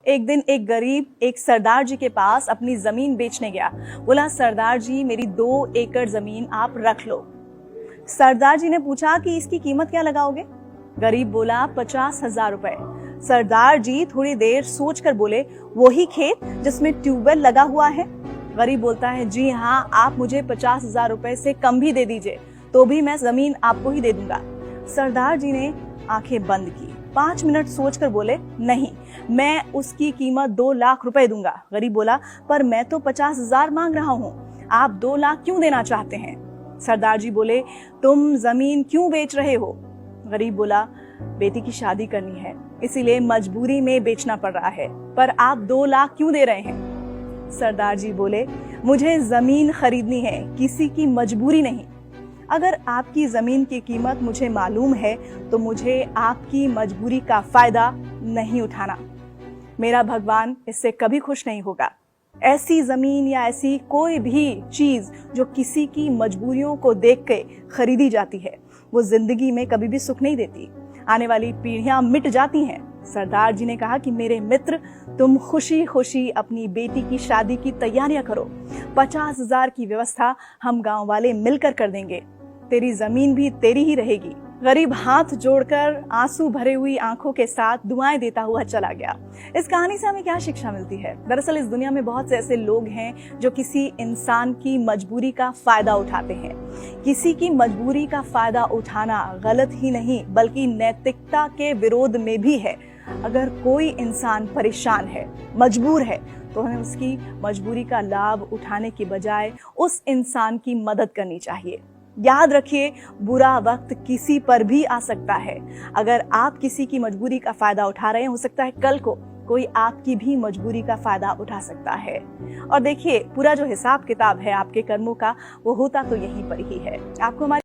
एक दिन एक गरीब एक सरदार जी के पास अपनी जमीन बेचने गया। बोला, सरदार जी मेरी 2 एकड़ जमीन आप रख लो। सरदार जी ने पूछा कि इसकी कीमत क्या लगाओगे? गरीब बोला 50,000 रुपए। सरदार जी थोड़ी देर सोचकर बोले, वही खेत जिसमें ट्यूबवेल लगा हुआ है? गरीब बोलता है, जी हाँ, आप मुझे 50,000 रुपए से कम भी दे दीजिए तो भी मैं जमीन आपको ही दे दूंगा। सरदार जी ने आंखें बंद की, 5 मिनट सोचकर बोले, नहीं, मैं उसकी कीमत 2 लाख रुपए दूंगा। गरीब बोला, पर मैं तो 50,000 मांग रहा हूँ, आप 2 लाख क्यों देना चाहते हैं? सरदार जी बोले, तुम जमीन क्यों बेच रहे हो? गरीब बोला, बेटी की शादी करनी है, इसीलिए मजबूरी में बेचना पड़ रहा है, पर आप 2 लाख क्यों दे रहे हैं? सरदार जी बोले, मुझे जमीन खरीदनी है, किसी की मजबूरी नहीं। अगर आपकी जमीन की कीमत मुझे मालूम है तो मुझे आपकी मजबूरी का फायदा नहीं उठाना। मेरा भगवान इससे कभी खुश नहीं होगा। ऐसी जमीन या ऐसी कोई भी चीज जो किसी की मजबूरियों को देख के खरीदी जाती है, वो जिंदगी में कभी भी सुख नहीं देती। आने वाली पीढ़ियां मिट जाती हैं। सरदार जी ने कहा कि मेरे मित्र, तुम खुशी खुशी अपनी बेटी की शादी की तैयारियां करो। 50,000 की व्यवस्था हम गांव वाले मिलकर कर देंगे। तेरी जमीन भी तेरी ही रहेगी। गरीब हाथ जोड़कर आंसू भरे हुई आंखों के साथ दुआएं देता हुआ चला गया। इस कहानी से हमें क्या शिक्षा मिलती है? दरअसल इस दुनिया में बहुत से ऐसे लोग हैं जो किसी इंसान की मजबूरी का फायदा उठाते हैं। किसी की मजबूरी का फायदा उठाना गलत ही नहीं बल्कि नैतिकता के विरोध में भी है। अगर कोई इंसान परेशान है, मजबूर है, तो हमें उसकी मजबूरी का लाभ उठाने के बजाय उस इंसान की मदद करनी चाहिए। याद रखिए, बुरा वक्त किसी पर भी आ सकता है। अगर आप किसी की मजबूरी का फायदा उठा रहे हैं, हो सकता है कल को कोई आपकी भी मजबूरी का फायदा उठा सकता है। और देखिए, पूरा जो हिसाब किताब है आपके कर्मों का, वो होता तो यहीं पर ही है। आपको हमारी